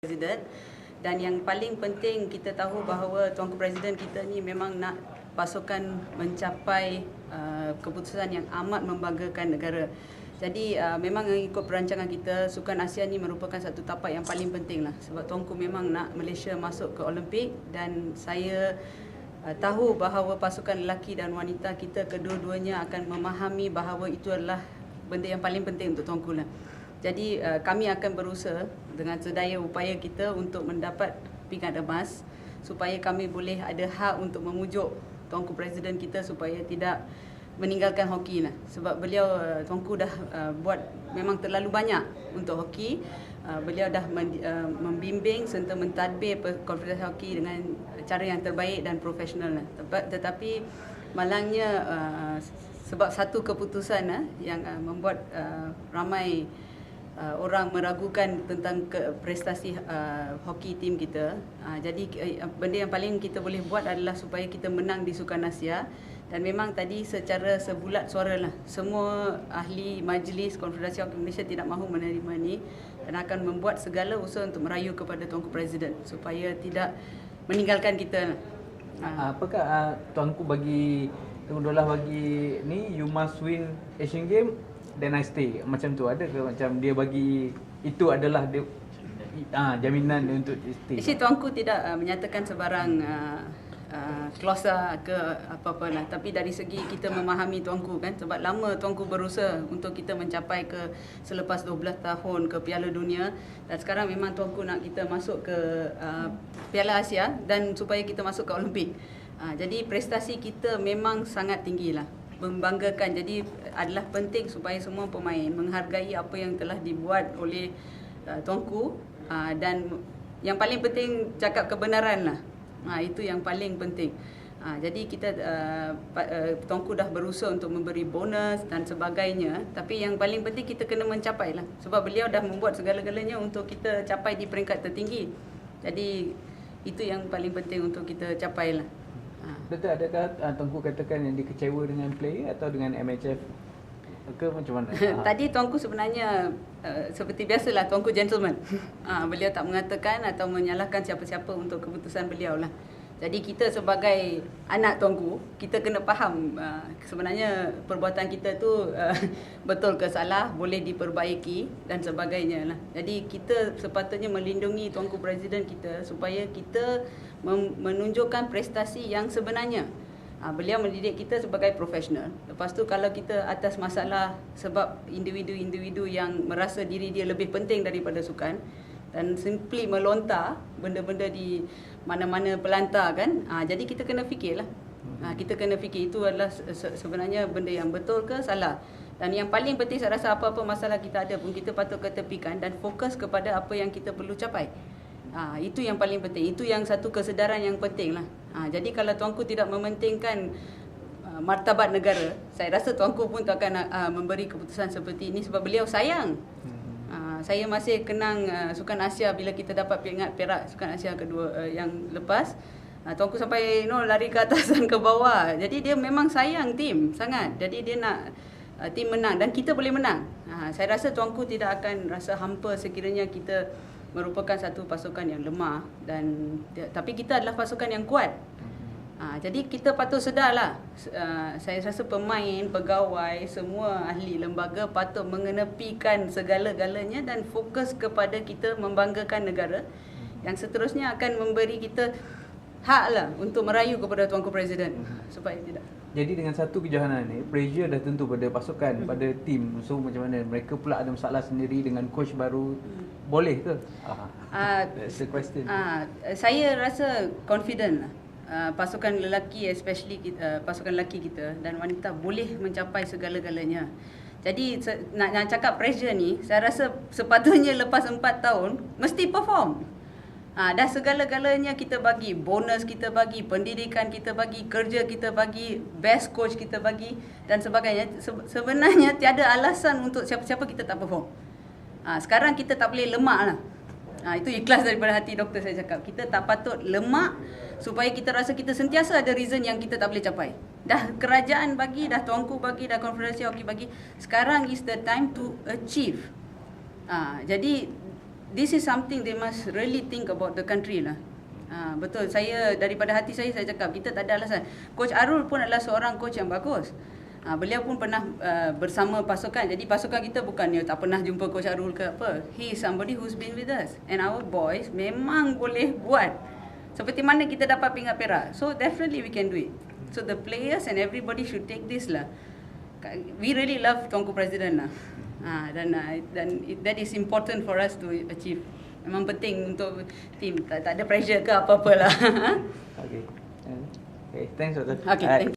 Presiden. Dan yang paling penting kita tahu bahawa Tuanku Presiden kita ni memang nak pasukan mencapai keputusan yang amat membanggakan negara. Jadi memang ikut perancangan kita, Sukan Asia ni merupakan satu tapak yang paling penting lah. Sebab Tuanku memang nak Malaysia masuk ke Olimpik, dan saya tahu bahawa pasukan lelaki dan wanita kita kedua-duanya akan memahami bahawa itu adalah benda yang paling penting untuk Tuanku lah. Jadi kami akan berusaha dengan sedaya upaya kita untuk mendapat pingat emas, supaya kami boleh ada hak untuk memujuk Tuanku Presiden kita supaya tidak meninggalkan hoki lah. Sebab beliau, Tuanku dah buat memang terlalu banyak untuk hoki. Beliau dah membimbing serta mentadbir Konfederasi Hoki dengan cara yang terbaik dan profesional lah. Tetapi malangnya sebab satu keputusan yang membuat ramai orang meragukan tentang prestasi hoki tim kita. Jadi benda yang paling kita boleh buat adalah supaya kita menang di Sukan Asia. Dan memang tadi secara sebulat suara lah, semua ahli majlis Konfederasi Hoki Malaysia tidak mahu menerima ni, dan akan membuat segala usaha untuk merayu kepada Tuanku Presiden supaya tidak meninggalkan kita lah. Apakah Tuanku bagi Tengku bagi ni, you must win Asian Game then I stay, macam tu? Ada ke macam dia bagi itu adalah dia jaminan dia untuk stay? Actually Tuanku tidak menyatakan sebarang clause ke apa-apa lah. Tapi dari segi kita memahami Tuanku kan, sebab lama Tuanku berusaha untuk kita mencapai ke selepas 12 tahun ke Piala Dunia, dan sekarang memang Tuanku nak kita masuk ke Piala Asia dan supaya kita masuk ke Olimpik. Jadi prestasi kita memang sangat tinggi lah, membanggakan. Jadi adalah penting supaya semua pemain menghargai apa yang telah dibuat oleh Tuanku, dan yang paling penting cakap kebenaran lah. Itu yang paling penting. Jadi kita Tuanku dah berusaha untuk memberi bonus dan sebagainya, tapi yang paling penting kita kena mencapai lah. Sebab beliau dah membuat segala-galanya untuk kita capai di peringkat tertinggi. Jadi itu yang paling penting untuk kita capai lah. Betul, adakah Tuanku katakan yang dikecewa dengan player atau dengan MHF ke macam mana? Tadi Tuanku sebenarnya seperti biasalah, Tuanku gentleman. Beliau tak mengatakan atau menyalahkan siapa-siapa untuk keputusan beliau lah. Jadi kita sebagai anak Tuanku, kita kena faham sebenarnya perbuatan kita tu betul ke salah, boleh diperbaiki dan sebagainya lah. Jadi kita sepatutnya melindungi Tuanku Presiden kita supaya kita menunjukkan prestasi yang sebenarnya. Beliau mendidik kita sebagai profesional. Lepas tu kalau kita atas masalah sebab individu-individu yang merasa diri dia lebih penting daripada sukan dan simply melontar benda-benda di mana-mana pelantar kan, jadi kita kena fikirlah. Kita kena fikir itu adalah sebenarnya benda yang betul ke salah. Dan yang paling penting saya rasa apa-apa masalah kita ada pun kita patut ketepikan dan fokus kepada apa yang kita perlu capai. Itu yang paling penting. Itu yang satu kesedaran yang penting lah. Jadi kalau Tuanku tidak mementingkan martabat negara, saya rasa Tuanku pun tak akan memberi keputusan seperti ini sebab beliau sayang. Saya masih kenang Sukan Asia bila kita dapat pingat perak Sukan Asia kedua yang lepas. Tuanku sampai lari ke atas dan ke bawah. Jadi dia memang sayang tim sangat. Jadi dia nak tim menang dan kita boleh menang. Saya rasa Tuanku tidak akan rasa hampa sekiranya kita merupakan satu pasukan yang lemah, tapi kita adalah pasukan yang kuat. Jadi kita patut sedarlah. Saya rasa pemain, pegawai, semua ahli lembaga patut mengenepikan segala-galanya dan fokus kepada kita membanggakan negara, yang seterusnya akan memberi kita hak lah untuk merayu kepada Tuanku Presiden supaya tidak. Jadi dengan satu kejohanan ni, pressure dah tentu pada pasukan, pada tim. So macam mana? Mereka pula ada masalah sendiri dengan coach baru. Boleh ke? That's the question. Saya rasa confident lah. Pasukan lelaki, especially pasukan lelaki kita dan wanita boleh mencapai segala-galanya. Jadi nak cakap pressure ni, saya rasa sepatutnya lepas 4 tahun mesti perform. Dah segala-galanya kita bagi, bonus kita bagi, pendidikan kita bagi, kerja kita bagi, best coach kita bagi dan sebagainya. Sebenarnya tiada alasan untuk siapa-siapa kita tak perform. Sekarang kita tak boleh lemak lah. Itu ikhlas daripada hati doktor saya cakap. Kita tak patut lemak supaya kita rasa kita sentiasa ada reason yang kita tak boleh capai. Dah kerajaan bagi, dah Tuanku bagi, dah Konfederasi Hoki bagi. Sekarang is the time to achieve. Jadi this is something they must really think about the country lah. Betul, saya daripada hati saya cakap kita tak ada alasan. Coach Arul pun adalah seorang coach yang bagus. Beliau pun pernah bersama pasukan. Jadi pasukan kita bukannya tak pernah jumpa Coach Arul ke apa. He is somebody who's been with us. And our boys memang boleh buat. Seperti mana kita dapat pingat perak. So definitely we can do it. So the players and everybody should take this lah. We really love Tuanku Presiden lah. Dan that is important for us to achieve. Memang penting untuk team. Tak ada pressure ke apa-apa lah. Okay. Okay, thanks Dr. Okay, thank you.